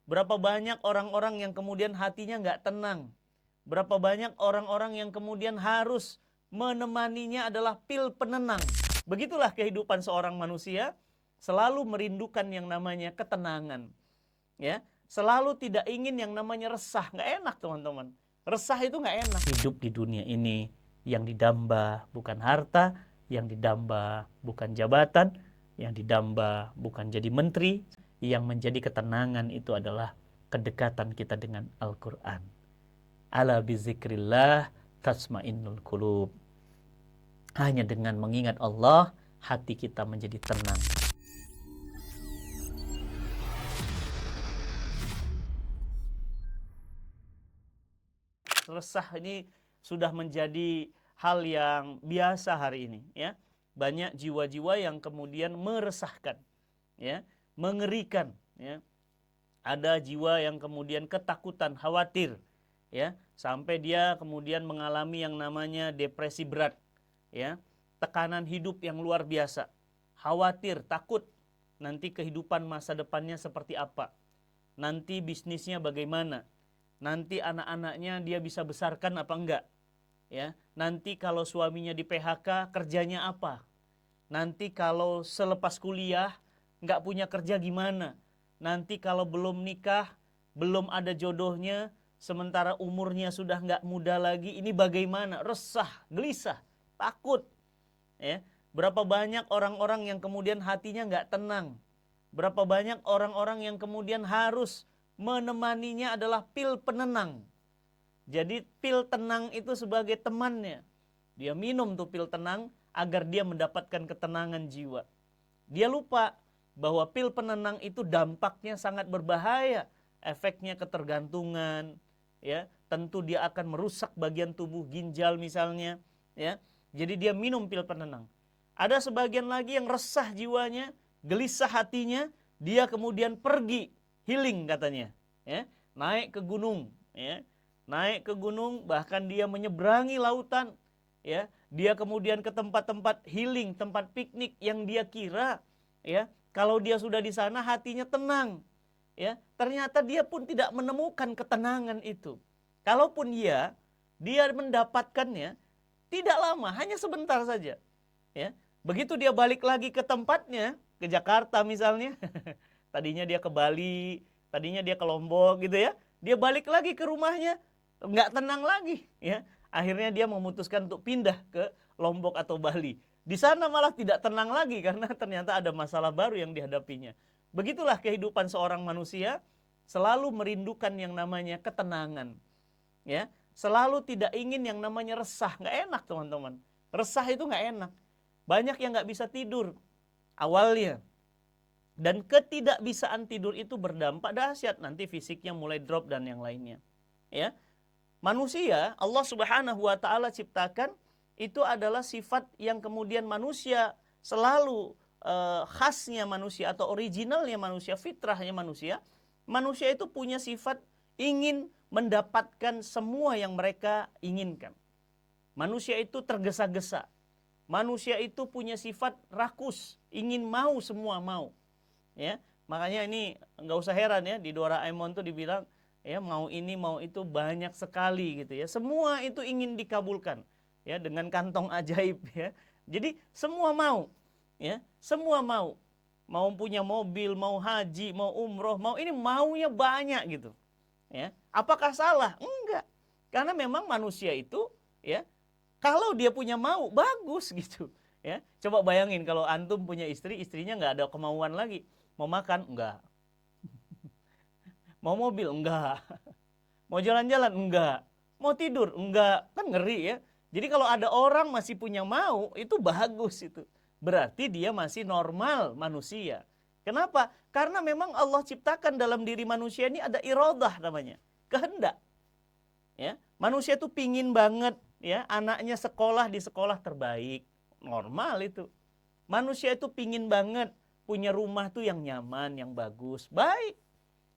Berapa banyak orang-orang yang kemudian hatinya nggak tenang. Berapa banyak orang-orang yang kemudian harus menemaninya adalah pil penenang. Begitulah kehidupan seorang manusia, selalu merindukan yang namanya ketenangan. Ya, selalu tidak ingin yang namanya resah. Nggak enak teman-teman. Resah itu nggak enak. Hidup di dunia ini yang didamba bukan harta, yang didamba bukan jabatan, yang didamba bukan jadi menteri. Yang menjadi ketenangan itu adalah kedekatan kita dengan Al-Quran. Ala bizikrillah tasmainnul qulub. Hanya dengan mengingat Allah, hati kita menjadi tenang. Resah ini sudah menjadi hal yang biasa hari ini, ya. Banyak jiwa-jiwa yang kemudian meresahkan, ya, mengerikan, ya. Ada jiwa yang kemudian ketakutan, khawatir, ya, sampai dia kemudian mengalami yang namanya depresi berat, ya, tekanan hidup yang luar biasa, khawatir, takut nanti kehidupan masa depannya seperti apa, nanti bisnisnya bagaimana, nanti anak-anaknya dia bisa besarkan apa enggak, ya, nanti kalau suaminya di PHK kerjanya apa, nanti kalau selepas kuliah nggak punya kerja gimana, nanti kalau belum nikah, belum ada jodohnya, sementara umurnya sudah nggak muda lagi, ini bagaimana? Resah, gelisah, takut. Ya, berapa banyak orang-orang yang kemudian hatinya nggak tenang. Berapa banyak orang-orang yang kemudian harus menemaninya adalah pil penenang. Jadi pil tenang itu sebagai temannya. Dia minum tuh pil tenang agar dia mendapatkan ketenangan jiwa. Dia lupa bahwa pil penenang itu dampaknya sangat berbahaya, efeknya ketergantungan, ya, tentu dia akan merusak bagian tubuh ginjal misalnya, ya. Jadi dia minum pil penenang. Ada sebagian lagi yang resah jiwanya, gelisah hatinya, dia kemudian pergi healing katanya, ya, naik ke gunung, ya, naik ke gunung, bahkan dia menyeberangi lautan, ya, dia kemudian ke tempat-tempat healing, tempat piknik yang dia kira, ya, kalau dia sudah di sana hatinya tenang, ya, ternyata dia pun tidak menemukan ketenangan itu. Kalaupun dia mendapatkannya tidak lama, hanya sebentar saja, ya. Begitu dia balik lagi ke tempatnya, ke Jakarta misalnya, tadinya dia ke Bali, tadinya dia ke Lombok gitu ya, dia balik lagi ke rumahnya, nggak tenang lagi, ya. Akhirnya dia memutuskan untuk pindah ke Lombok atau Bali. Di sana malah tidak tenang lagi karena ternyata ada masalah baru yang dihadapinya. Begitulah kehidupan seorang manusia, selalu merindukan yang namanya ketenangan, ya. Selalu tidak ingin yang namanya resah, nggak enak teman-teman. Resah itu nggak enak. Banyak yang nggak bisa tidur awalnya. Dan ketidakbisaan tidur itu berdampak dahsyat, nanti fisiknya mulai drop dan yang lainnya, ya. Manusia, Allah Subhanahu wa taala ciptakan itu adalah sifat yang kemudian manusia selalu khasnya manusia atau originalnya manusia, fitrahnya manusia. Manusia itu punya sifat ingin mendapatkan semua yang mereka inginkan. Manusia itu tergesa-gesa. Manusia itu punya sifat rakus, ingin mau semua mau. Ya, makanya ini nggak usah heran ya, di Doraemon tuh dibilang ya mau ini mau itu banyak sekali gitu ya. Semua itu ingin dikabulkan ya dengan kantong ajaib ya. Jadi semua mau ya, semua mau. Mau punya mobil, mau haji, mau umroh, mau ini maunya banyak gitu. Ya. Apakah salah? Enggak. Karena memang manusia itu ya kalau dia punya mau bagus gitu ya. Coba bayangin kalau antum punya istri, istrinya nggak ada kemauan lagi. Mau makan? Enggak. Mau mobil? Enggak. Mau jalan-jalan? Enggak. Mau tidur? Enggak. Kan ngeri ya. Jadi kalau ada orang masih punya mau, itu bagus itu. Berarti dia masih normal manusia. Kenapa? Karena memang Allah ciptakan dalam diri manusia ini ada iradah namanya. Kehendak. Ya, manusia itu pingin banget ya anaknya sekolah di sekolah terbaik. Normal itu. Manusia itu pingin banget punya rumah tuh yang nyaman, yang bagus, baik.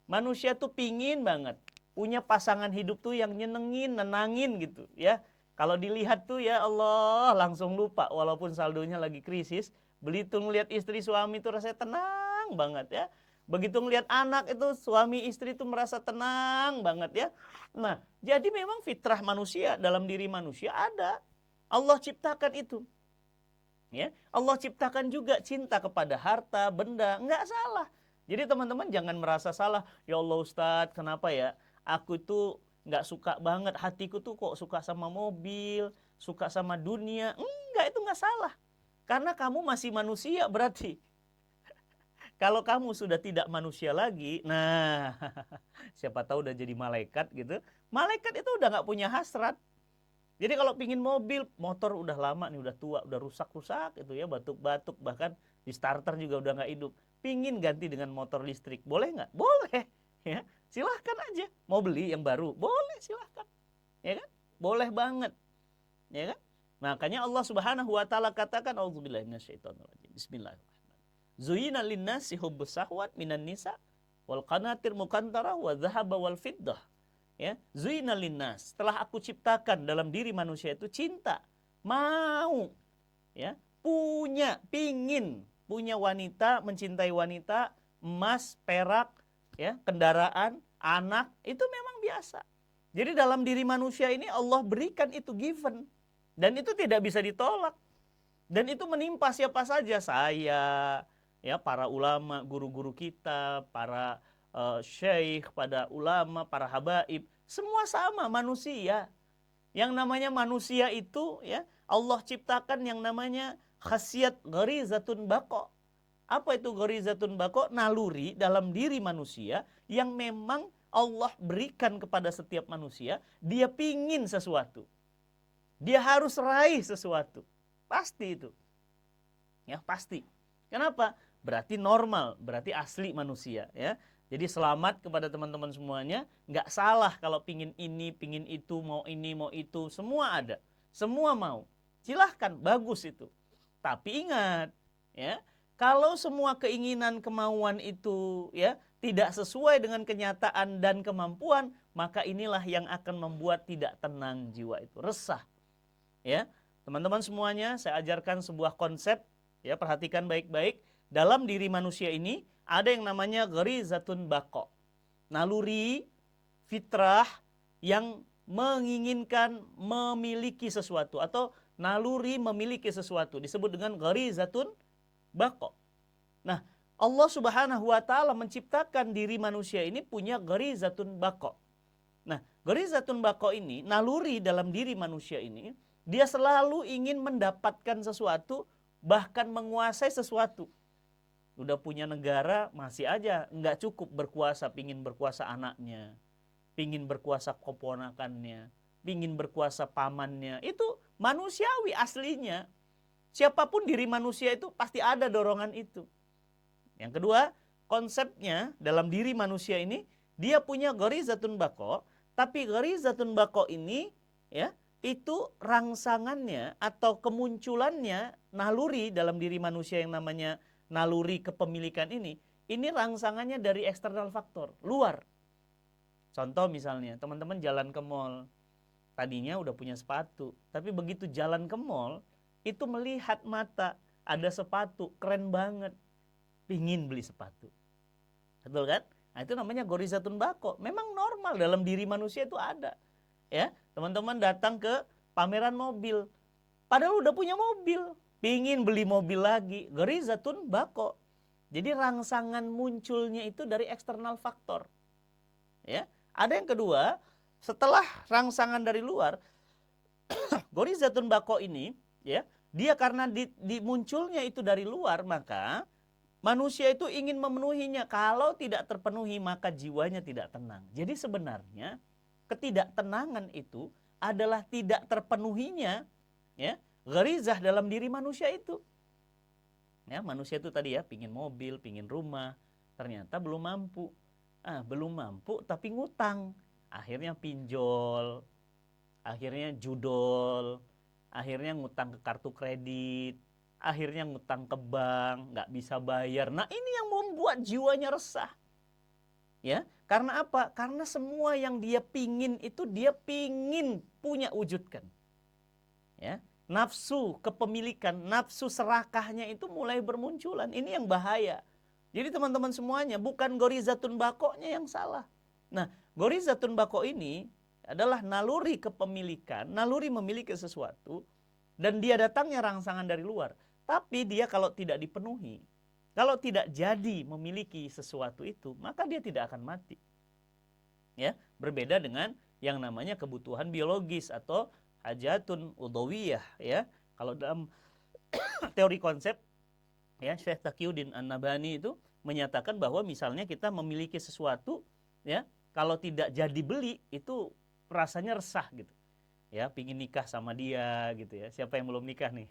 Manusia tuh pingin banget punya pasangan hidup tuh yang nyenengin, nenangin gitu ya. Kalau dilihat tuh ya Allah langsung lupa walaupun saldonya lagi krisis. Begitu ngelihat istri suami tuh rasanya tenang banget ya. Begitu ngelihat anak itu, suami istri itu merasa tenang banget ya. Nah, jadi memang fitrah manusia, dalam diri manusia ada. Allah ciptakan itu. Ya, Allah ciptakan juga cinta kepada harta, benda, nggak salah. Jadi teman-teman jangan merasa salah. Ya Allah Ustadz, kenapa ya? Aku itu nggak suka banget, hatiku tuh kok suka sama mobil, suka sama dunia. Enggak, itu nggak salah. Karena kamu masih manusia berarti. Kalau kamu sudah tidak manusia lagi, nah siapa tahu udah jadi malaikat gitu. Malaikat itu udah nggak punya hasrat. Jadi kalau pingin mobil, motor udah lama nih, udah tua, udah rusak-rusak itu ya, batuk-batuk, bahkan di starter juga udah nggak hidup. Pingin ganti dengan motor listrik, boleh nggak? Boleh, ya. Silahkan aja. Mau beli yang baru, boleh, silahkan, ya kan? Boleh banget, ya kan? Makanya Allah Subhanahu Wa Taala katakan, Auzubillahi minasyaitonirrajim. Bismillahirrahmanirrahim. Zuyina linnasi hubbus syahwat minan nisa wal qanatir muqantara wa dhahaba wal fiddah. Ya, zuyina linnas, setelah aku ciptakan dalam diri manusia itu cinta, mau, ya, pingin punya wanita, mencintai wanita, emas, perak, ya, kendaraan, anak, itu memang biasa. Jadi dalam diri manusia ini Allah berikan itu given, dan itu tidak bisa ditolak, dan itu menimpa siapa saja, saya, ya, para ulama, guru-guru kita, para syekh, pada ulama, para habaib, semua sama manusia. Yang namanya manusia itu, ya, Allah ciptakan yang namanya khasiat gharizatun baqa. Apa itu gharizatun baqa? Naluri dalam diri manusia yang memang Allah berikan kepada setiap manusia. Dia pingin sesuatu, dia harus raih sesuatu, pasti itu, ya, pasti. Kenapa? Berarti normal, berarti asli manusia, ya. Jadi selamat kepada teman-teman semuanya. Nggak salah kalau pingin ini, pingin itu, mau ini, mau itu. Semua ada, semua mau. Silahkan, bagus itu. Tapi ingat, ya, kalau semua keinginan, kemauan itu, ya, tidak sesuai dengan kenyataan dan kemampuan, maka inilah yang akan membuat tidak tenang jiwa itu, resah. Ya, teman-teman semuanya, saya ajarkan sebuah konsep, ya, perhatikan baik-baik. Dalam diri manusia ini ada yang namanya gharizatun baqa. Naluri, fitrah yang menginginkan memiliki sesuatu, atau naluri memiliki sesuatu, disebut dengan gharizatun baqa. Nah, Allah Subhanahu Wa Taala menciptakan diri manusia ini punya gharizatun baqa. Nah, gharizatun baqa ini, naluri dalam diri manusia ini, dia selalu ingin mendapatkan sesuatu, bahkan menguasai sesuatu. Udah punya negara, masih aja nggak cukup berkuasa, pingin berkuasa anaknya, pingin berkuasa keponakannya, pingin berkuasa pamannya. Itu manusiawi aslinya. Siapapun diri manusia itu pasti ada dorongan itu. Yang kedua, konsepnya dalam diri manusia ini, dia punya gharizatun baqa, tapi gharizatun baqa ini, ya, itu rangsangannya atau kemunculannya, naluri dalam diri manusia yang namanya naluri kepemilikan ini rangsangannya dari eksternal faktor, luar. Contoh misalnya, teman-teman jalan ke mall, tadinya udah punya sepatu, tapi begitu jalan ke mall, itu melihat mata, ada sepatu, keren banget, pingin beli sepatu. Betul kan? Nah, itu namanya gharizatun baqa. Memang normal dalam diri manusia itu ada. Ya, teman-teman datang ke pameran mobil, padahal udah punya mobil, pingin beli mobil lagi, gharizatun baqa. Jadi rangsangan munculnya itu dari eksternal faktor. Ya, ada yang kedua, setelah rangsangan dari luar, gharizatun baqa ini, ya, dia karena dimunculnya itu dari luar, maka manusia itu ingin memenuhinya. Kalau tidak terpenuhi, maka jiwanya tidak tenang. Jadi sebenarnya ketidaktenangan itu adalah tidak terpenuhinya, ya, gharizah dalam diri manusia itu. Ya, manusia itu tadi ya, pingin mobil, pingin rumah, ternyata belum mampu. Belum mampu tapi ngutang. Akhirnya pinjol, akhirnya judol, akhirnya ngutang ke kartu kredit, akhirnya ngutang ke bank, nggak bisa bayar. Nah, ini yang membuat jiwanya resah. Ya, karena apa? Karena semua yang dia pingin itu dia pingin punya, wujudkan. Ya, nafsu kepemilikan, nafsu serakahnya itu mulai bermunculan. Ini yang bahaya. Jadi teman-teman semuanya, bukan gorizatun bakoknya yang salah. Nah, gorizatun bakok ini adalah naluri kepemilikan, naluri memiliki sesuatu, dan dia datangnya rangsangan dari luar. Tapi dia kalau tidak dipenuhi, kalau tidak jadi memiliki sesuatu itu, maka dia tidak akan mati. Ya, berbeda dengan yang namanya kebutuhan biologis atau hajatun udhawiyah, ya. Kalau dalam teori konsep, ya, Syekh Taqiyuddin An-Nabhani itu menyatakan bahwa misalnya kita memiliki sesuatu, ya, kalau tidak jadi beli itu rasanya resah gitu. Ya, pingin nikah sama dia gitu ya. Siapa yang belum nikah nih?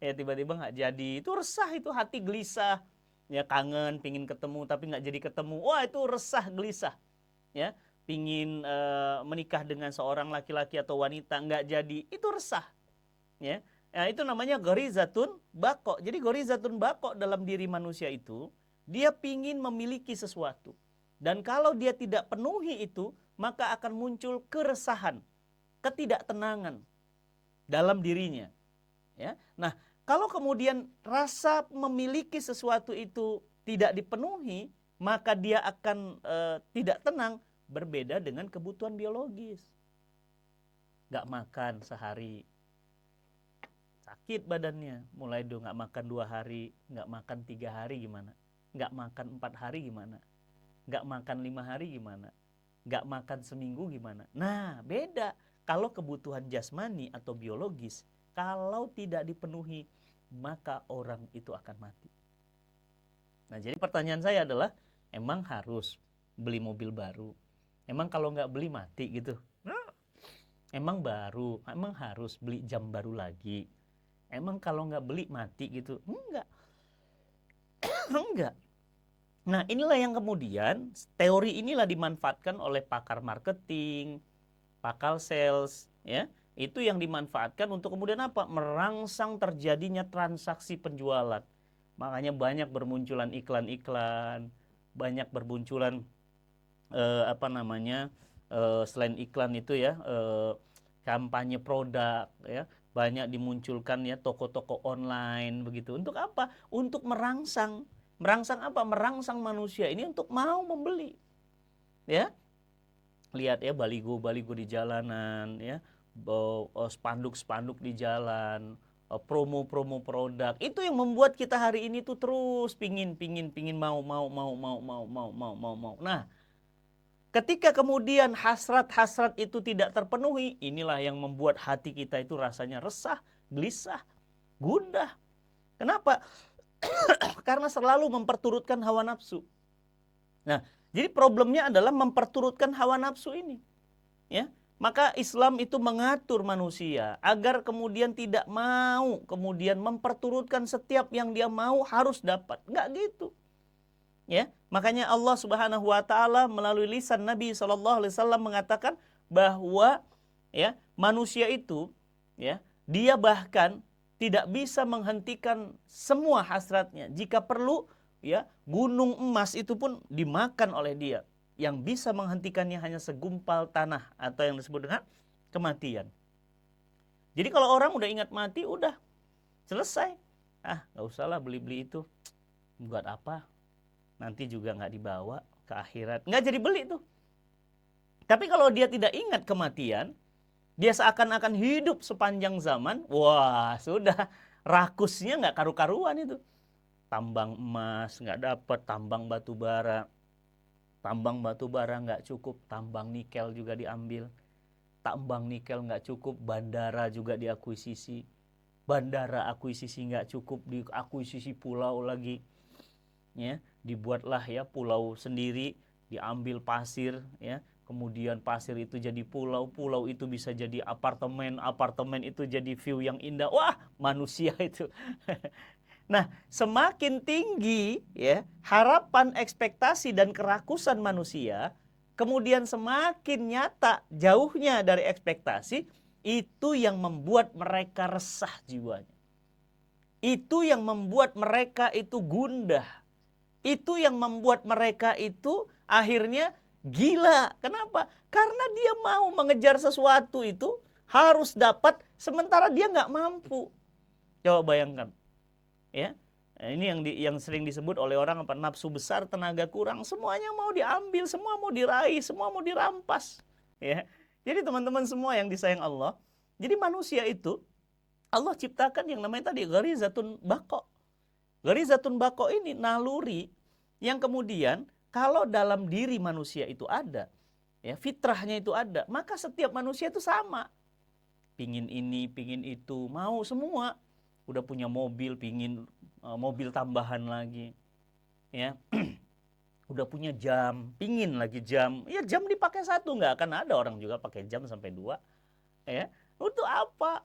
Ya tiba-tiba nggak jadi, itu resah, itu hati gelisah. Ya kangen, pingin ketemu tapi nggak jadi ketemu. Wah, itu resah, gelisah. Ya, pingin menikah dengan seorang laki-laki atau wanita nggak jadi, itu resah. Ya. Nah, itu namanya gorizatun bako. Jadi gorizatun bako dalam diri manusia itu, dia pingin memiliki sesuatu. Dan kalau dia tidak penuhi itu, maka akan muncul keresahan, ketidaktenangan dalam dirinya. Ya. Nah, kalau kemudian rasa memiliki sesuatu itu tidak dipenuhi, maka dia akan tidak tenang, berbeda dengan kebutuhan biologis. Gak makan sehari, sakit badannya, mulai nggak makan 2 hari, nggak makan 3 hari gimana, nggak makan 4 hari gimana, nggak makan 5 hari gimana, nggak makan seminggu gimana. Nah, beda kalau kebutuhan jasmani atau biologis, kalau tidak dipenuhi, maka orang itu akan mati. Nah, jadi pertanyaan saya adalah, emang harus beli mobil baru? Emang kalau nggak beli mati gitu? Emang harus beli jam baru lagi? Emang kalau nggak beli mati gitu? Enggak. Enggak. Nah, inilah yang kemudian teori inilah dimanfaatkan oleh pakar marketing, pakar sales, ya. Itu yang dimanfaatkan untuk kemudian apa? Merangsang terjadinya transaksi penjualan. Makanya banyak bermunculan iklan-iklan, banyak bermunculan selain iklan itu ya, kampanye produk ya. Banyak dimunculkan ya toko-toko online begitu. Untuk apa? Untuk merangsang apa? Merangsang manusia ini untuk mau membeli. Ya. Lihat ya baligo-baligo di jalanan ya. Spanduk-spanduk di jalan, promo-promo produk. Itu yang membuat kita hari ini tuh terus pingin mau. Nah, ketika kemudian hasrat-hasrat itu tidak terpenuhi, inilah yang membuat hati kita itu rasanya resah, gelisah, gundah. Kenapa? Karena selalu memperturutkan hawa nafsu. Nah, jadi problemnya adalah memperturutkan hawa nafsu ini. Ya, maka Islam itu mengatur manusia agar kemudian tidak mau kemudian memperturutkan setiap yang dia mau harus dapat. Enggak gitu. Ya, makanya Allah Subhanahu wa taala melalui lisan Nabi SAW mengatakan bahwa ya, manusia itu ya, dia bahkan tidak bisa menghentikan semua hasratnya. Jika perlu ya, gunung emas itu pun dimakan oleh dia. Yang bisa menghentikannya hanya segumpal tanah atau yang disebut dengan kematian. Jadi kalau orang udah ingat mati, udah selesai. Gak usahlah beli-beli itu. Buat apa? Nanti juga nggak dibawa ke akhirat, nggak jadi beli tuh. Tapi kalau dia tidak ingat kematian, dia seakan-akan hidup sepanjang zaman, wah sudah, rakusnya nggak karu-karuan itu. Tambang emas nggak dapat, tambang batu bara nggak cukup, tambang nikel juga diambil, tambang nikel nggak cukup, bandara juga diakuisisi, bandara akuisisi nggak cukup, diakuisisi pulau lagi. Ya, dibuatlah ya pulau sendiri, diambil pasir ya, kemudian pasir itu jadi pulau, pulau itu bisa jadi apartemen, apartemen itu jadi view yang indah. Wah, manusia itu. Nah, semakin tinggi ya harapan, ekspektasi dan kerakusan manusia, kemudian semakin nyata jauhnya dari ekspektasi, itu yang membuat mereka resah jiwanya. Itu yang membuat mereka itu gundah. Itu yang membuat mereka itu akhirnya gila. Kenapa? Karena dia mau mengejar sesuatu itu harus dapat, sementara dia nggak mampu. Coba bayangkan, ya, Ini yang sering disebut oleh orang apa, nafsu besar, tenaga kurang, semuanya mau diambil, semua mau diraih, semua mau dirampas. Ya. Jadi teman-teman semua yang disayang Allah, jadi manusia itu Allah ciptakan yang namanya tadi gharizatun baqo. Gharizatun baqo ini naluri yang kemudian kalau dalam diri manusia itu ada, ya fitrahnya itu ada, maka setiap manusia itu sama. Pingin ini, pingin itu, mau semua. Udah punya mobil, pingin mobil tambahan lagi, ya. Udah punya jam, pingin lagi jam. Ya jam dipakai satu, nggak akan ada orang juga pakai jam sampai dua, ya. Untuk apa?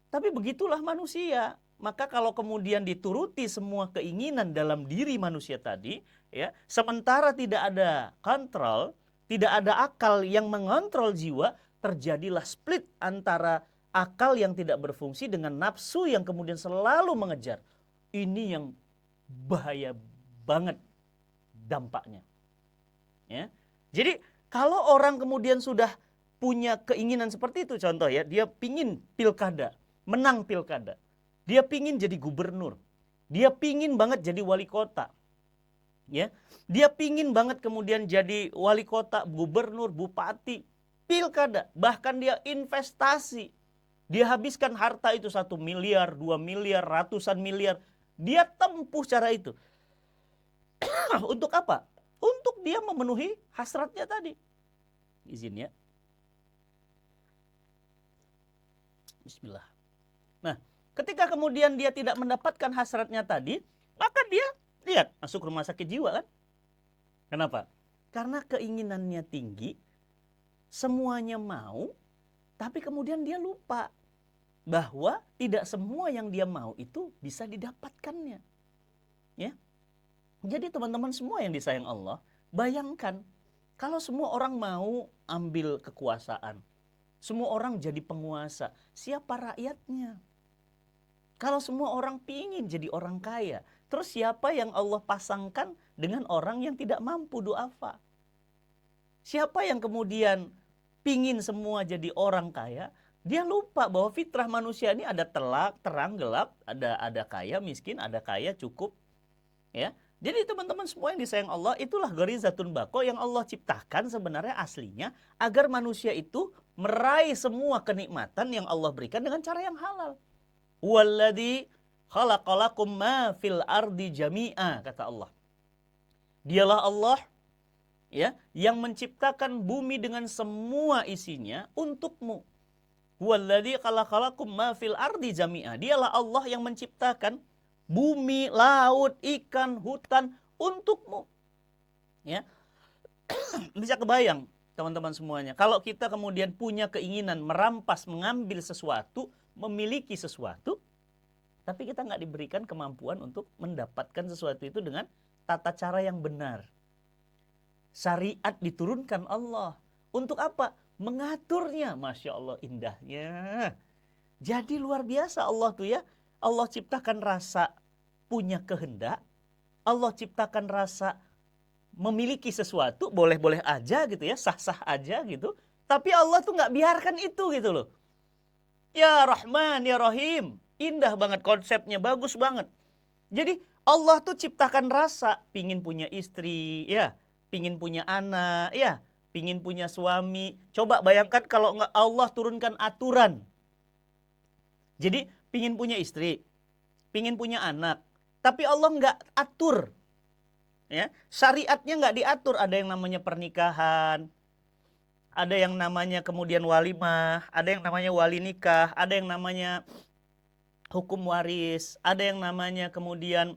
Tapi begitulah manusia. Maka kalau kemudian dituruti semua keinginan dalam diri manusia tadi, ya, sementara tidak ada kontrol, tidak ada akal yang mengontrol jiwa, terjadilah split antara akal yang tidak berfungsi dengan nafsu yang kemudian selalu mengejar. Ini yang bahaya banget dampaknya. Ya. Jadi kalau orang kemudian sudah punya keinginan seperti itu, contoh ya, dia pingin pilkada, menang pilkada. Dia pingin jadi gubernur. Dia pingin banget jadi wali kota. Ya. Dia pingin banget kemudian jadi wali kota, gubernur, bupati, pilkada. Bahkan dia investasi. Dia habiskan harta itu 1 miliar, 2 miliar, ratusan miliar. Dia tempuh cara itu. Untuk apa? Untuk dia memenuhi hasratnya tadi. Izin ya. Bismillah. Nah, ketika kemudian dia tidak mendapatkan hasratnya tadi, maka dia lihat masuk rumah sakit jiwa kan? Kenapa? Karena keinginannya tinggi, semuanya mau, tapi kemudian dia lupa bahwa tidak semua yang dia mau itu bisa didapatkannya. Ya. Jadi teman-teman semua yang disayang Allah, bayangkan kalau semua orang mau ambil kekuasaan, semua orang jadi penguasa, siapa rakyatnya? Kalau semua orang pingin jadi orang kaya, terus siapa yang Allah pasangkan dengan orang yang tidak mampu duafa? Siapa yang kemudian pingin semua jadi orang kaya? Dia lupa bahwa fitrah manusia ini ada terang, gelap, ada kaya, miskin, ada kaya, cukup. Ya. Jadi teman-teman semua yang disayang Allah, itulah gharizatun baqo yang Allah ciptakan sebenarnya aslinya agar manusia itu meraih semua kenikmatan yang Allah berikan dengan cara yang halal. Walladzi khalaqalakum ma fil ardi jami'a, kata Allah. Dialah Allah, ya, yang menciptakan bumi dengan semua isinya untukmu. Walladzi khalaqalakum ma fil ardi jami'a. Dialah Allah yang menciptakan bumi, laut, ikan, hutan untukmu. Ya. Bisa kebayang teman-teman semuanya. Kalau kita kemudian punya keinginan merampas, mengambil sesuatu, memiliki sesuatu, tapi kita nggak diberikan kemampuan untuk mendapatkan sesuatu itu dengan tata cara yang benar. Syariat diturunkan Allah. Untuk apa? Mengaturnya. Masya Allah, indahnya. Jadi luar biasa Allah tuh ya. Allah ciptakan rasa punya kehendak. Allah ciptakan rasa memiliki sesuatu, boleh-boleh aja gitu ya, sah-sah aja gitu. Tapi Allah tuh nggak biarkan itu gitu loh. Ya Rahman, ya Rahim. Indah banget konsepnya, bagus banget. Jadi Allah tuh ciptakan rasa, pingin punya istri, ya, pingin punya anak, ya, pingin punya suami. Coba bayangkan kalau nggak Allah turunkan aturan. Jadi pingin punya istri, pingin punya anak, tapi Allah nggak atur. Ya, syariatnya nggak diatur. Ada yang namanya pernikahan, ada yang namanya kemudian walimah, ada yang namanya wali nikah, ada yang namanya hukum waris, ada yang namanya kemudian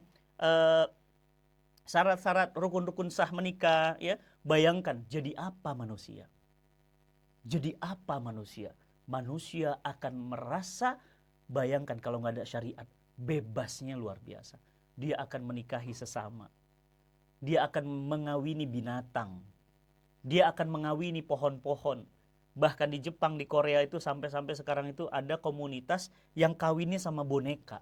syarat-syarat rukun-rukun sah menikah. Ya, bayangkan jadi apa manusia? Jadi apa manusia? Manusia akan merasa, bayangkan kalau nggak ada syariat, bebasnya luar biasa. Dia akan menikahi sesama. Dia akan mengawini binatang. Dia akan mengawini pohon-pohon. Bahkan di Jepang, di Korea itu sampai-sampai sekarang itu ada komunitas yang kawinnya sama boneka.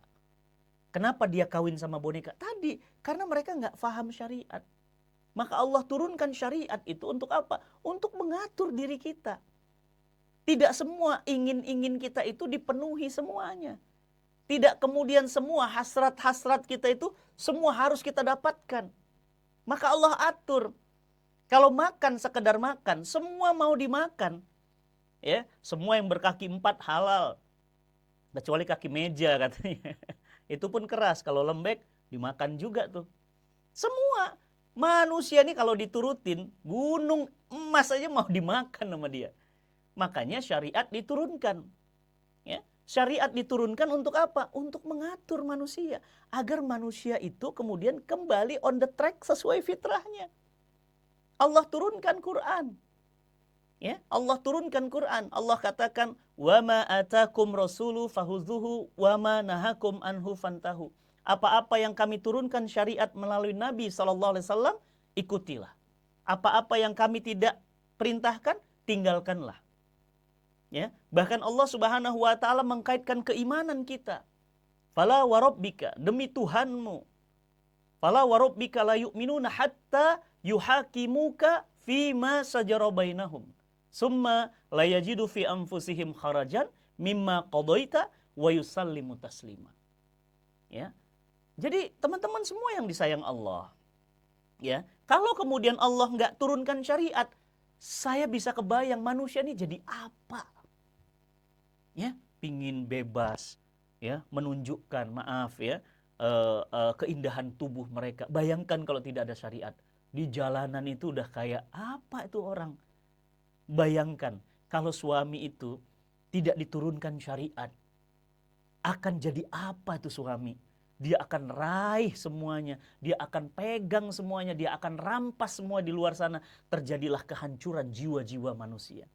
Kenapa dia kawin sama boneka? Tadi, karena mereka nggak paham syariat. Maka Allah turunkan syariat itu untuk apa? Untuk mengatur diri kita. Tidak semua ingin-ingin kita itu dipenuhi semuanya. Tidak kemudian semua hasrat-hasrat kita itu semua harus kita dapatkan. Maka Allah atur. Kalau makan sekedar makan, semua mau dimakan. Ya, semua yang berkaki 4 halal. Kecuali kaki meja katanya. Itu pun keras, kalau lembek dimakan juga tuh. Semua manusia ini kalau diturutin, gunung emas aja mau dimakan sama dia. Makanya syariat diturunkan. Ya, syariat diturunkan untuk apa? Untuk mengatur manusia. Agar manusia itu kemudian kembali on the track sesuai fitrahnya. Allah turunkan Quran. Ya, Allah turunkan Quran. Allah katakan, "Wa ma atakum rasulu fahuzuhu wa ma nahakum anhu fantahu." Apa-apa yang kami turunkan syariat melalui Nabi SAW, ikutilah. Apa-apa yang kami tidak perintahkan, tinggalkanlah. Ya, bahkan Allah Subhanahu wa taala mengkaitkan keimanan kita. Fala warabbika, demi Tuhanmu. Fala warabbika la yu'minuna hatta yuhakimuka fima sajara bainahum. Summa la yajidu fi anfusihim kharajan mimma qadaita wa yusallimu taslima. Ya. Jadi teman-teman semua yang disayang Allah, ya, kalau kemudian Allah nggak turunkan syariat, saya bisa kebayang manusia ini jadi apa? Ya, pingin bebas, ya, menunjukkan keindahan tubuh mereka. Bayangkan kalau tidak ada syariat, di jalanan itu udah kayak apa itu orang? Bayangkan kalau suami itu tidak diturunkan syariat, akan jadi apa itu suami? Dia akan raih semuanya, dia akan pegang semuanya, dia akan rampas semua di luar sana. Terjadilah kehancuran jiwa-jiwa manusia.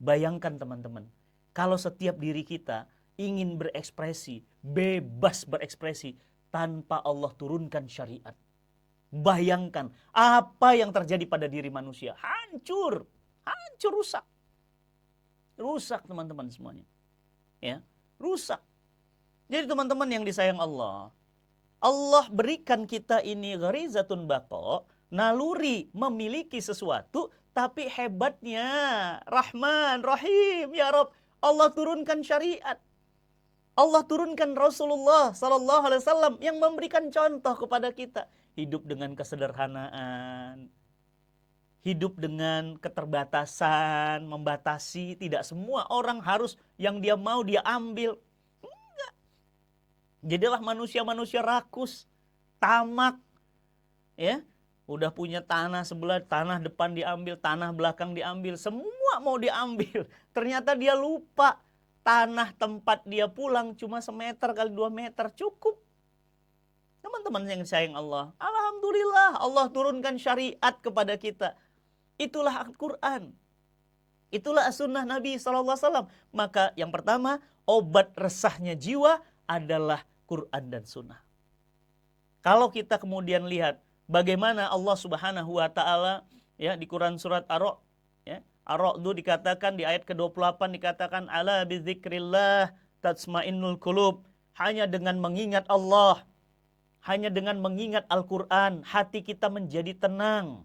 Bayangkan teman-teman, kalau setiap diri kita ingin berekspresi, bebas berekspresi tanpa Allah turunkan syariat. Bayangkan apa yang terjadi pada diri manusia. Hancur, rusak. Rusak teman-teman semuanya. Ya, rusak. Jadi teman-teman yang disayang Allah, Allah berikan kita ini gharizatun baqa, naluri memiliki sesuatu, tapi hebatnya Rahman, Rahim, ya Rabb, Allah turunkan syariat. Allah turunkan Rasulullah Sallallahu Alaihi Wasallam yang memberikan contoh kepada kita. Hidup dengan kesederhanaan, hidup dengan keterbatasan, membatasi. Tidak semua orang harus yang dia mau dia ambil. Enggak. Jadilah manusia-manusia rakus, tamak, ya. Udah punya tanah sebelah, tanah depan diambil, tanah belakang diambil, semua mau diambil. Ternyata dia lupa tanah tempat dia pulang cuma 1 meter kali 2 meter, cukup. Teman-teman yang sayang Allah, alhamdulillah Allah turunkan syariat kepada kita. Itulah Al-Quran. Itulah sunnah Nabi SAW. Maka yang pertama, obat resahnya jiwa adalah Quran dan sunnah. Kalau kita kemudian lihat bagaimana Allah Subhanahu wa taala, ya, di Quran surat Ar-Ra'd, ya, Ar-Ra'd dikatakan di ayat ke-28 dikatakan ala bizikrillah tatsmainnul qulub. Hanya dengan mengingat Allah, hanya dengan mengingat Al-Quran, hati kita menjadi tenang.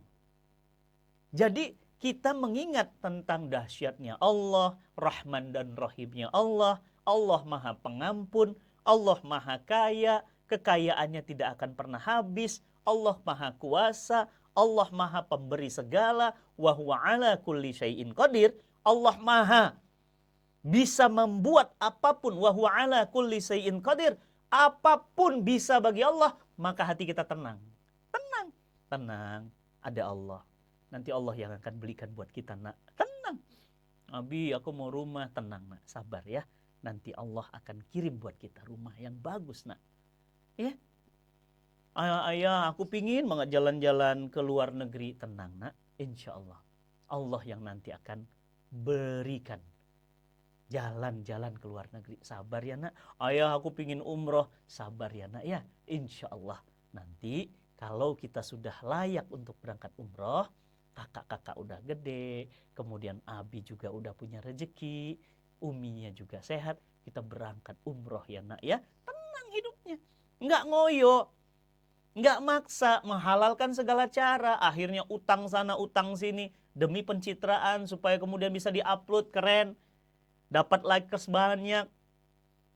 Jadi kita mengingat tentang dahsyatnya Allah, Rahman dan Rahimnya Allah, Allah Maha Pengampun, Allah Maha Kaya, kekayaannya tidak akan pernah habis, Allah Maha Kuasa, Allah Maha Pemberi segala, wa huwa ala kulli syai'in qadir, Allah Maha bisa membuat apapun, wa huwa ala kulli syai'in qadir, apapun bisa bagi Allah, maka hati kita tenang. Tenang, ada Allah. Nanti Allah yang akan belikan buat kita, nak. Tenang. Abi, aku mau rumah. Tenang, nak. Sabar ya. Nanti Allah akan kirim buat kita rumah yang bagus, nak. Ya. Ayah, aku pingin banget jalan-jalan ke luar negeri. Tenang, nak. Insya Allah. Allah yang nanti akan berikan jalan-jalan ke luar negeri. Sabar ya, nak. Ayah, aku pingin umroh. Sabar ya, nak. Ya, insya Allah. Nanti kalau kita sudah layak untuk berangkat umroh, kakak-kakak udah gede, kemudian Abi juga udah punya rezeki, Uminya juga sehat, kita berangkat umroh ya, nak, ya. Tenang hidupnya, nggak ngoyo, nggak maksa, menghalalkan segala cara, akhirnya utang sana utang sini demi pencitraan supaya kemudian bisa diupload keren, dapat likers banyak.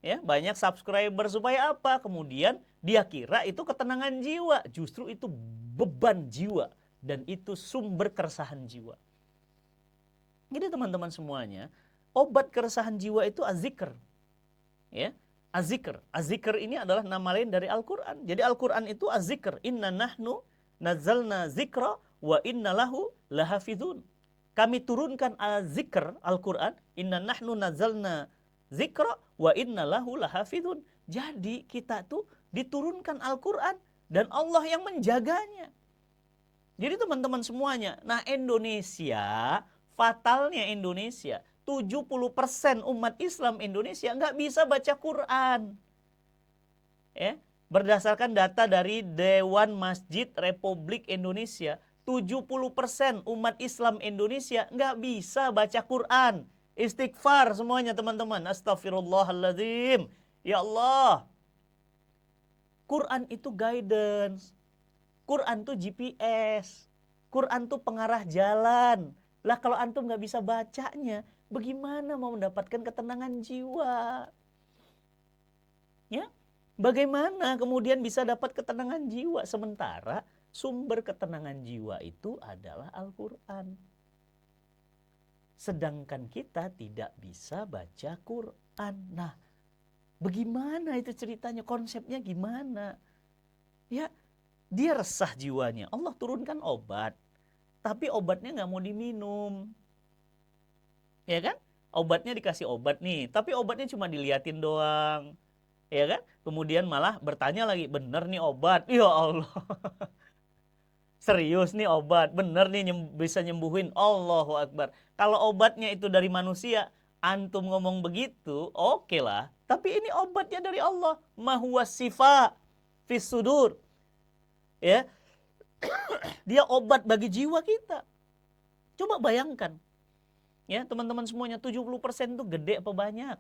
ya, banyak subscriber supaya apa? Kemudian dia kira itu ketenangan jiwa, justru itu beban jiwa dan itu sumber keresahan jiwa. Jadi teman-teman semuanya, obat keresahan jiwa itu azzikr. Ya, azzikr. Azzikr ini adalah nama lain dari Al-Qur'an. Jadi Al-Qur'an itu azzikr. Inna nahnu nazzalna zikra wa inna lahu lahafizun. Kami turunkan azzikr Al-Qur'an, inna nahnu nazzalna zikra wa inna lahu lahafizun. Jadi kita tuh diturunkan Al-Qur'an dan Allah yang menjaganya. Jadi teman-teman semuanya, nah Indonesia, fatalnya Indonesia, 70% umat Islam Indonesia nggak bisa baca Quran. Ya, berdasarkan data dari Dewan Masjid Republik Indonesia, 70% umat Islam Indonesia nggak bisa baca Quran. Istighfar semuanya teman-teman. Astaghfirullahaladzim. Ya Allah. Quran itu guidance. Quran itu GPS. Quran itu pengarah jalan. Lah kalau antum nggak bisa bacanya, bagaimana mau mendapatkan ketenangan jiwa? Ya, bagaimana kemudian bisa dapat ketenangan jiwa sementara sumber ketenangan jiwa itu adalah Al-Quran. Sedangkan kita tidak bisa baca Quran. Nah, bagaimana itu ceritanya? Konsepnya gimana? Ya, dia resah jiwanya. Allah turunkan obat. Tapi obatnya nggak mau diminum. Ya kan? Obatnya dikasih obat nih. Tapi obatnya cuma diliatin doang. Ya kan? Kemudian malah bertanya lagi, bener nih obat? Ya Allah. Serius nih obat, bener nih bisa nyembuhin. Allahu Akbar. Kalau obatnya itu dari manusia, antum ngomong begitu, oke lah. Tapi ini obatnya dari Allah. Mahuwa sifa fis sudur. Ya. Dia obat bagi jiwa kita. Coba bayangkan. Ya, teman-teman semuanya, 70% itu gede apa banyak?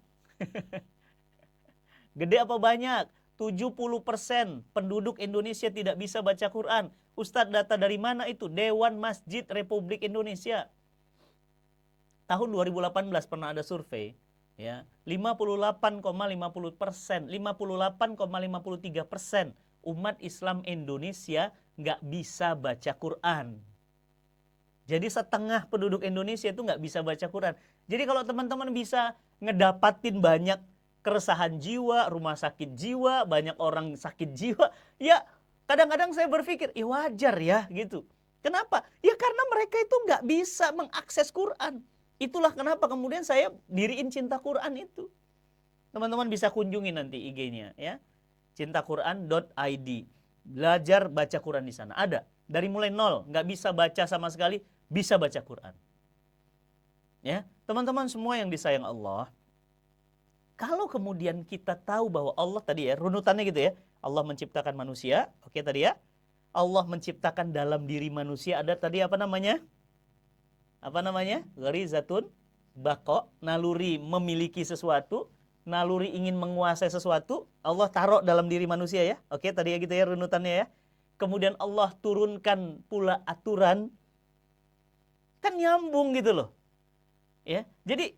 Gede apa banyak? 70% penduduk Indonesia tidak bisa baca Quran. Ustadz, data dari mana itu? Dewan Masjid Republik Indonesia. Tahun 2018 pernah ada survei, ya, 58,50%, 58,53% umat Islam Indonesia nggak bisa baca Quran. Jadi setengah penduduk Indonesia itu nggak bisa baca Quran. Jadi kalau teman-teman bisa ngedapatin banyak keresahan jiwa, rumah sakit jiwa, banyak orang sakit jiwa, ya kadang-kadang saya berpikir, ya wajar ya gitu. Kenapa? Ya karena mereka itu nggak bisa mengakses Quran. Itulah kenapa kemudian saya diriin Cinta Quran itu. Teman-teman bisa kunjungi nanti IG-nya ya. cintaquran.id. Belajar baca Quran di sana. Ada. Dari mulai nol, nggak bisa baca sama sekali, bisa baca Quran. Ya, teman-teman semua yang disayang Allah, kalau kemudian kita tahu bahwa Allah tadi ya, runutannya gitu ya. Allah menciptakan manusia, oke tadi ya. Allah menciptakan dalam diri manusia ada tadi apa namanya? Apa namanya? Gharizatun baqo, naluri memiliki sesuatu, naluri ingin menguasai sesuatu, Allah taruh dalam diri manusia ya. Oke, tadi ya gitu ya runutannya ya. Kemudian Allah turunkan pula aturan, kan nyambung gitu loh. Ya, jadi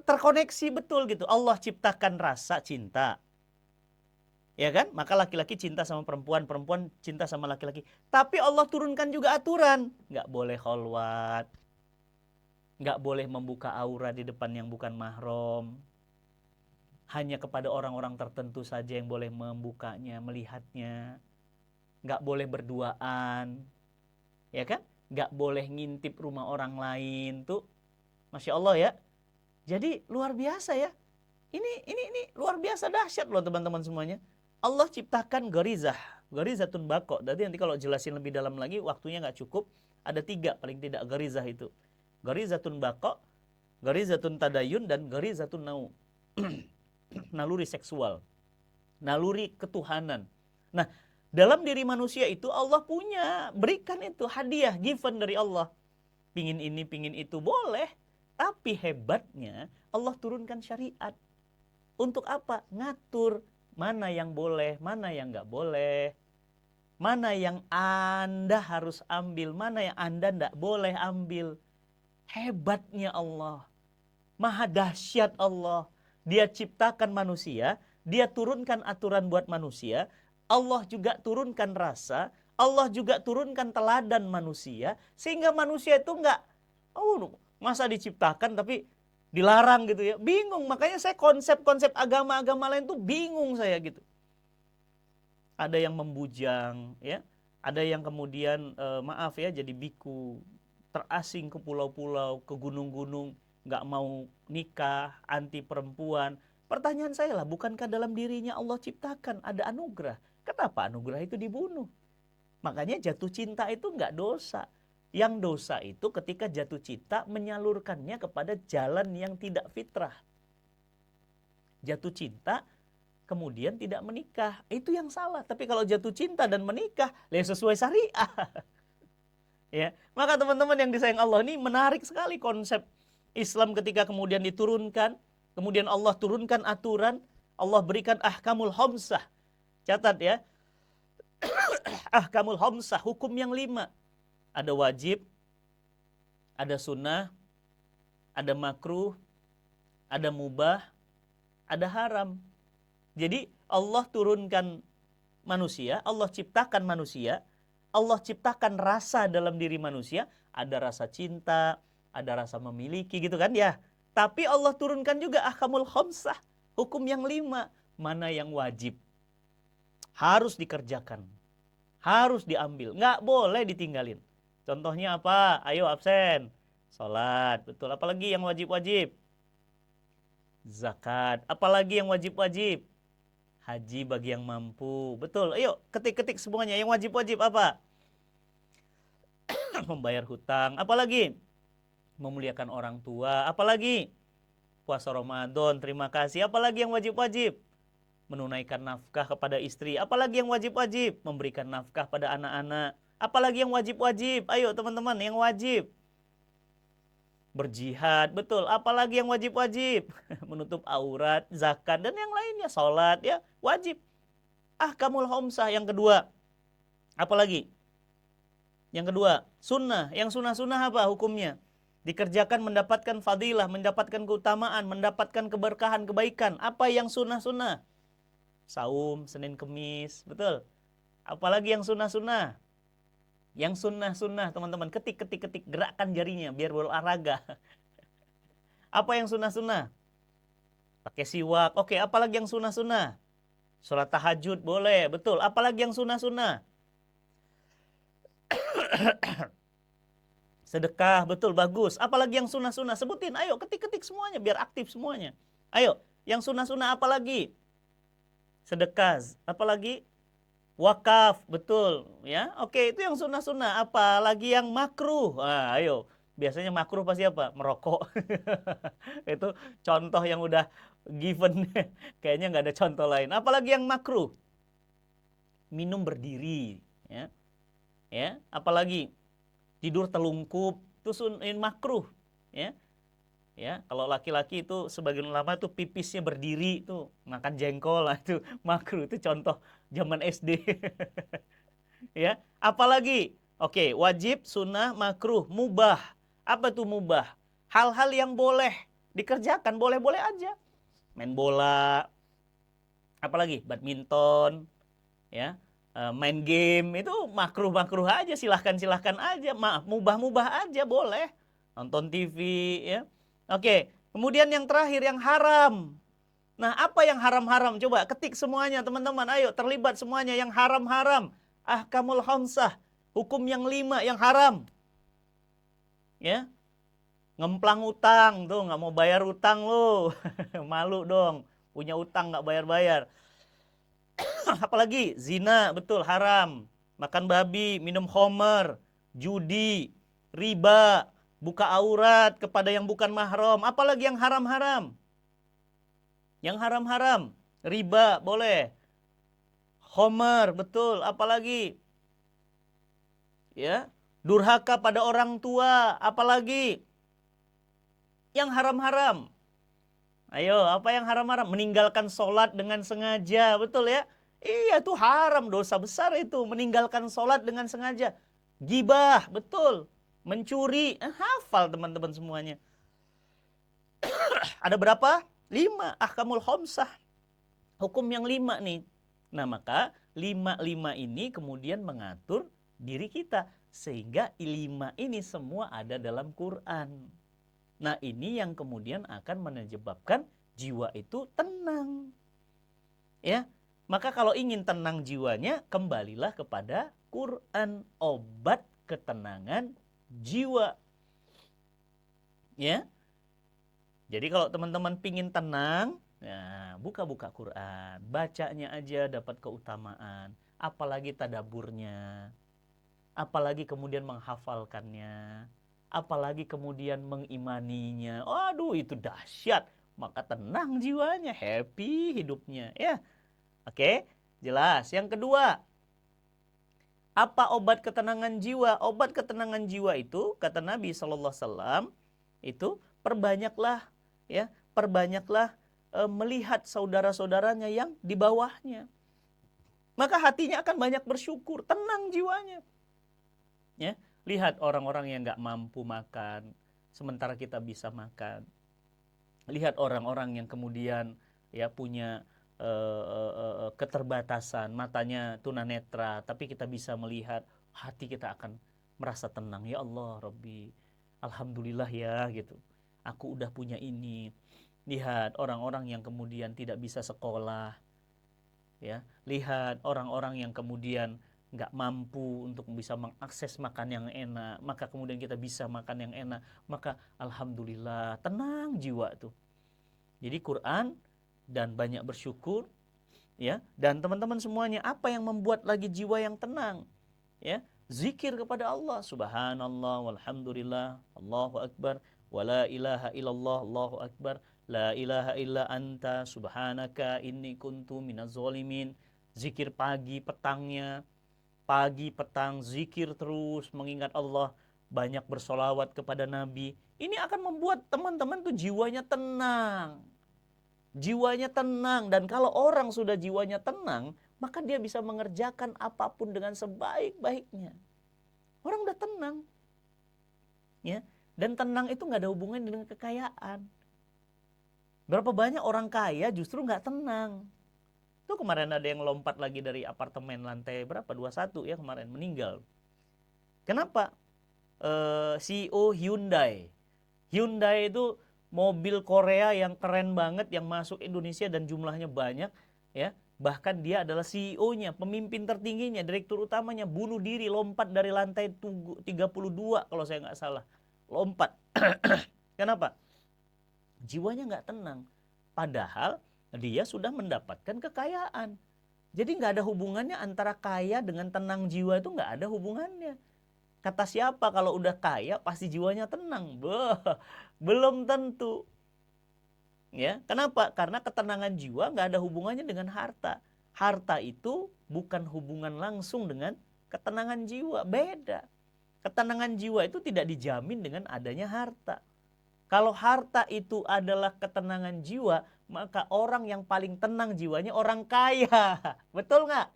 terkoneksi betul gitu. Allah ciptakan rasa cinta. Ya kan? Maka laki-laki cinta sama perempuan, perempuan cinta sama laki-laki. Tapi Allah turunkan juga aturan. Nggak boleh kholwat. Nggak boleh membuka aura di depan yang bukan mahram. Hanya kepada orang-orang tertentu saja yang boleh membukanya, melihatnya. Nggak boleh berduaan. Ya kan? Nggak boleh ngintip rumah orang lain. Tuh, Masya Allah ya. Jadi luar biasa ya. Ini luar biasa dahsyat loh teman-teman semuanya. Allah ciptakan garizatun baqo. Jadi nanti kalau jelasin lebih dalam lagi waktunya nggak cukup. Ada 3 paling tidak garizah itu. Garizatun baqo, garizatun tadayun, dan garizatun nau. Naluri seksual. Naluri ketuhanan. Nah, dalam diri manusia itu Allah punya, berikan itu hadiah, given dari Allah. Pingin ini, pingin itu, boleh. Tapi hebatnya Allah turunkan syariat. Untuk apa? Ngatur mana yang boleh, mana yang nggak boleh. Mana yang Anda harus ambil, mana yang Anda nggak boleh ambil. Hebatnya Allah. Maha dahsyat Allah. Dia ciptakan manusia, dia turunkan aturan buat manusia, Allah juga turunkan rasa, Allah juga turunkan teladan manusia, sehingga manusia itu enggak, masa diciptakan tapi dilarang gitu ya. Bingung, makanya saya konsep-konsep agama-agama lain tuh bingung saya gitu. Ada yang membujang ya, ada yang kemudian maaf ya jadi biku, terasing ke pulau-pulau, ke gunung-gunung, nggak mau nikah, anti perempuan. Pertanyaan saya lah, bukankah dalam dirinya Allah ciptakan ada anugerah? Kenapa anugerah itu dibunuh? Makanya jatuh cinta itu nggak dosa. Yang dosa itu ketika jatuh cinta menyalurkannya kepada jalan yang tidak fitrah. Jatuh cinta kemudian tidak menikah, itu yang salah. Tapi kalau jatuh cinta dan menikah, sesuai syariah. Ya, maka teman-teman yang disayang Allah, ini menarik sekali konsep Islam ketika kemudian diturunkan, kemudian Allah turunkan aturan, Allah berikan ahkamul khamsah. Catat ya, ahkamul khamsah, hukum yang 5. Ada wajib, ada sunnah, ada makruh, ada mubah, ada haram. Jadi Allah turunkan manusia, Allah ciptakan manusia, Allah ciptakan rasa dalam diri manusia, ada rasa cinta, ada rasa memiliki gitu kan ya. Tapi Allah turunkan juga ahkamul khamsah, hukum yang 5, mana yang wajib. Harus dikerjakan, harus diambil, nggak boleh ditinggalin. Contohnya apa? Ayo absen, sholat, betul. Apalagi yang wajib-wajib? Zakat. Apalagi yang wajib-wajib? Haji bagi yang mampu. Betul. Ayo ketik-ketik semuanya. Yang wajib-wajib apa? Membayar hutang. Apalagi? Memuliakan orang tua. Apalagi? Puasa Ramadan. Terima kasih. Apalagi yang wajib-wajib? Menunaikan nafkah kepada istri. Apalagi yang wajib-wajib? Memberikan nafkah pada anak-anak. Apalagi yang wajib-wajib? Ayo teman-teman, yang wajib. Berjihad, betul. Apalagi yang wajib-wajib? Menutup aurat, zakat, dan yang lainnya. Sholat, ya, wajib. Ahkamul khamsah yang kedua. Apalagi? Yang kedua, sunnah. Yang sunnah-sunnah apa hukumnya? Dikerjakan mendapatkan fadilah, mendapatkan keutamaan, mendapatkan keberkahan, kebaikan. Apa yang sunnah-sunnah? Saum, Senin, Kemis, betul. Apalagi yang sunnah-sunnah? Yang sunnah-sunnah, teman-teman, ketik, gerakkan jarinya biar berolahraga. Apa yang sunnah-sunnah? Pakai siwak. Oke, apalagi yang sunnah-sunnah? Sholat tahajud boleh, betul. Apalagi yang sunnah-sunnah? Sedekah, betul, bagus. Apalagi yang sunnah-sunnah? Sebutin, ayo ketik-ketik semuanya biar aktif semuanya. Ayo, yang sunnah-sunnah apalagi? Sedekah, apalagi? Wakaf, betul ya. Oke, itu yang sunnah-sunnah. Apalagi yang makruh? Ayo, biasanya makruh pasti apa? Merokok. Itu contoh yang udah given. Kayaknya nggak ada contoh lain. Apalagi yang makruh? Minum berdiri, ya. Ya, apalagi tidur telungkup, itu makruh, ya. Ya, kalau laki-laki itu sebagian ulama itu pipisnya berdiri tuh, makan jengkol lah itu makruh, itu contoh zaman SD. Ya, apalagi? Oke, wajib, sunnah, makruh, mubah. Apa tuh mubah? Hal-hal yang boleh dikerjakan, boleh-boleh aja. Main bola, apalagi badminton, ya, main game itu makruh-makruh aja, silahkan aja, maaf, mubah-mubah aja boleh. Nonton TV, ya. Oke, kemudian yang terakhir yang haram. Nah, apa yang haram-haram? Coba ketik semuanya teman-teman, ayo terlibat semuanya yang haram-haram. Ahkamul khamsah, hukum yang 5 yang haram. Ya, ngemplang utang tuh, nggak mau bayar utang lo. Malu dong, punya utang nggak bayar-bayar. Apalagi zina, betul, haram. Makan babi, minum khamar, judi, riba, buka aurat kepada yang bukan mahram. Apalagi yang haram-haram? Yang haram-haram, riba boleh, khamar, betul. Apalagi? Ya, durhaka pada orang tua. Apalagi? Yang haram-haram. Ayo, apa yang haram-haram? Meninggalkan sholat dengan sengaja, betul ya? Iya, itu haram, dosa besar itu. Meninggalkan sholat dengan sengaja. Gibah, betul. Mencuri, hafal teman-teman semuanya. Ada berapa? 5, ahkamul khamsah. Hukum yang 5 nih. Nah, maka 5 ini kemudian mengatur diri kita. Sehingga 5 ini semua ada dalam Quran. Nah, ini yang kemudian akan menyebabkan jiwa itu tenang. Ya, maka kalau ingin tenang jiwanya, kembalilah kepada Quran, obat ketenangan jiwa. Ya, jadi kalau teman-teman pingin tenang, nah, buka-buka Quran, bacanya aja dapat keutamaan, apalagi tadaburnya, apalagi kemudian menghafalkannya, apalagi kemudian mengimaninya. Aduh, itu dahsyat. Maka tenang jiwanya, happy hidupnya, ya. Oke, jelas. Yang kedua, apa obat ketenangan jiwa? Obat ketenangan jiwa itu, kata Nabi SAW, itu perbanyaklah, ya, perbanyaklah melihat saudara-saudaranya yang di bawahnya. Maka hatinya akan banyak bersyukur, tenang jiwanya. Ya, lihat orang-orang yang nggak mampu makan, sementara kita bisa makan. Lihat orang-orang yang kemudian ya punya keterbatasan, matanya tunanetra, tapi kita bisa melihat, hati kita akan merasa tenang. Ya Allah, Rabbi, alhamdulillah ya gitu. Aku udah punya ini. Lihat orang-orang yang kemudian tidak bisa sekolah, ya. Lihat orang-orang yang kemudian nggak mampu untuk bisa mengakses makan yang enak, maka kemudian kita bisa makan yang enak, maka alhamdulillah, tenang jiwa tuh. Jadi Quran dan banyak bersyukur, ya. Dan teman-teman semuanya, apa yang membuat lagi jiwa yang tenang? Ya, zikir kepada Allah, subhanallah walhamdulillah, Allahu akbar, wala ilaha illallah, Allahu akbar, la ilaha illa anta subhanaka inni kuntu minaz zalimin. Zikir pagi petangnya, pagi petang zikir terus, mengingat Allah, banyak bersolawat kepada Nabi. Ini akan membuat teman-teman tuh jiwanya tenang. Jiwanya tenang, dan kalau orang sudah jiwanya tenang, maka dia bisa mengerjakan apapun dengan sebaik-baiknya. Orang udah tenang, ya. Dan tenang itu nggak ada hubungan dengan kekayaan. Berapa banyak orang kaya justru nggak tenang. Itu kemarin ada yang lompat lagi dari apartemen lantai berapa, 21 ya, kemarin meninggal. Kenapa? CEO Hyundai. Hyundai itu mobil Korea yang keren banget, yang masuk Indonesia dan jumlahnya banyak, ya. Bahkan dia adalah CEO-nya, pemimpin tertingginya, direktur utamanya, bunuh diri, lompat dari lantai 32 kalau saya nggak salah. Lompat. Kenapa? Jiwanya nggak tenang. Padahal dia sudah mendapatkan kekayaan. Jadi nggak ada hubungannya antara kaya dengan tenang jiwa, itu nggak ada hubungannya. Kata siapa kalau udah kaya pasti jiwanya tenang? Belum tentu. Ya, kenapa? Karena ketenangan jiwa nggak ada hubungannya dengan harta. Harta itu bukan hubungan langsung dengan ketenangan jiwa, beda. Ketenangan jiwa itu tidak dijamin dengan adanya harta. Kalau harta itu adalah ketenangan jiwa, maka orang yang paling tenang jiwanya orang kaya. Betul nggak?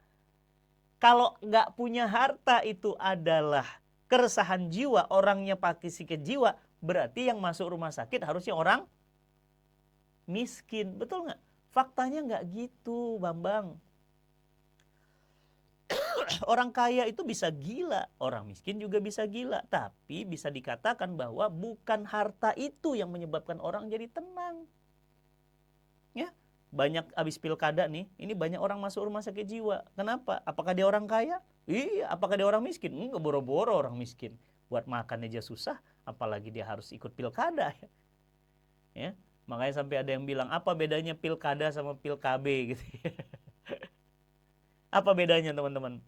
Kalau nggak punya harta itu adalah keresahan jiwa, orangnya pakai sakit jiwa, berarti yang masuk rumah sakit harusnya orang miskin. Betul nggak? Faktanya nggak gitu, Bambang. Orang kaya itu bisa gila, orang miskin juga bisa gila. Tapi bisa dikatakan bahwa bukan harta itu yang menyebabkan orang jadi tenang. Ya, banyak habis pilkada nih, ini banyak orang masuk rumah sakit jiwa. Kenapa? Apakah dia orang kaya? Iya. Apakah dia orang miskin? Enggak, boro-boro orang miskin. Buat makan aja susah, apalagi dia harus ikut pilkada. Ya, makanya sampai ada yang bilang, apa bedanya pilkada sama pilkabe gitu. Apa bedanya teman-teman?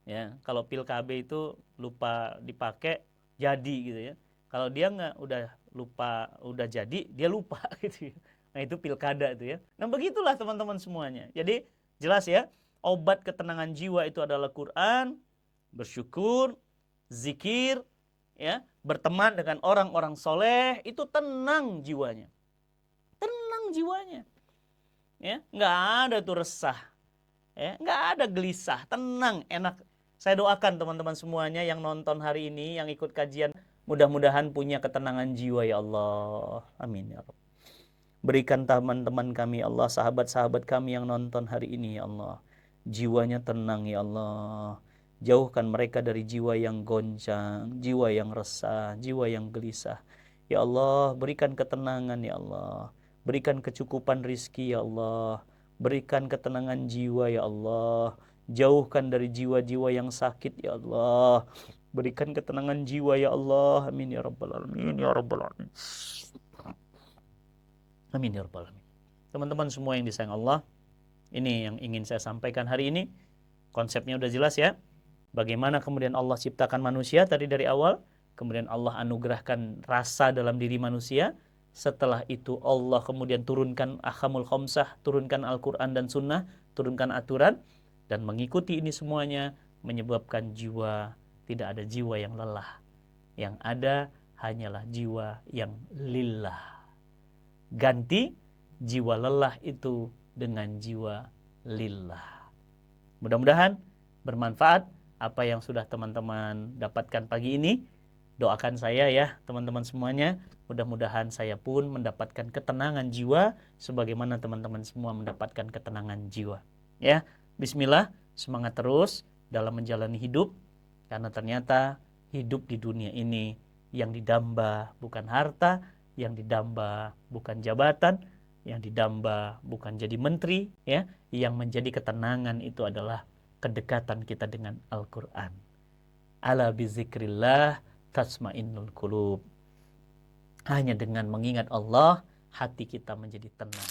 Ya, kalau pilkabe itu lupa dipakai jadi gitu ya. Kalau dia nggak udah lupa, udah jadi dia lupa gitu ya. Nah, itu pilkada itu ya. Nah, begitulah teman-teman semuanya. Jadi jelas ya, obat ketenangan jiwa itu adalah Quran, bersyukur, zikir, ya, berteman dengan orang-orang soleh, itu tenang jiwanya. Tenang jiwanya. Ya, nggak ada tuh resah. Ya, nggak ada gelisah, tenang, enak. Saya doakan teman-teman semuanya yang nonton hari ini, yang ikut kajian, mudah-mudahan punya ketenangan jiwa ya Allah. Amin ya Rabb. Berikan teman-teman kami ya Allah, sahabat-sahabat kami yang nonton hari ini ya Allah, jiwanya tenang ya Allah. Jauhkan mereka dari jiwa yang goncang, jiwa yang resah, jiwa yang gelisah. Ya Allah, berikan ketenangan ya Allah. Berikan kecukupan rizki ya Allah. Berikan ketenangan jiwa ya Allah. Jauhkan dari jiwa-jiwa yang sakit ya Allah. Berikan ketenangan jiwa ya Allah. Amin ya rabbal alamin ya rabbal alamin. Amin ya rabbal alamin. Teman-teman semua yang disayang Allah, ini yang ingin saya sampaikan hari ini. Konsepnya udah jelas ya. Bagaimana kemudian Allah ciptakan manusia tadi dari awal, kemudian Allah anugerahkan rasa dalam diri manusia. Setelah itu Allah kemudian turunkan ahkamul khamsah, turunkan Al-Quran dan Sunnah, turunkan aturan, dan mengikuti ini semuanya menyebabkan jiwa, tidak ada jiwa yang lelah. Yang ada hanyalah jiwa yang lillah. Ganti jiwa lelah itu dengan jiwa lillah. Mudah-mudahan bermanfaat apa yang sudah teman-teman dapatkan pagi ini. Doakan saya ya teman-teman semuanya. Mudah-mudahan saya pun mendapatkan ketenangan jiwa sebagaimana teman-teman semua mendapatkan ketenangan jiwa. Ya, bismillah, semangat terus dalam menjalani hidup, karena ternyata hidup di dunia ini yang didamba bukan harta, yang didamba bukan jabatan, yang didamba bukan jadi menteri, ya. Yang menjadi ketenangan itu adalah kedekatan kita dengan Al-Quran. Ala bizikrillah tasmainnul qulub. Hanya dengan mengingat Allah, hati kita menjadi tenang.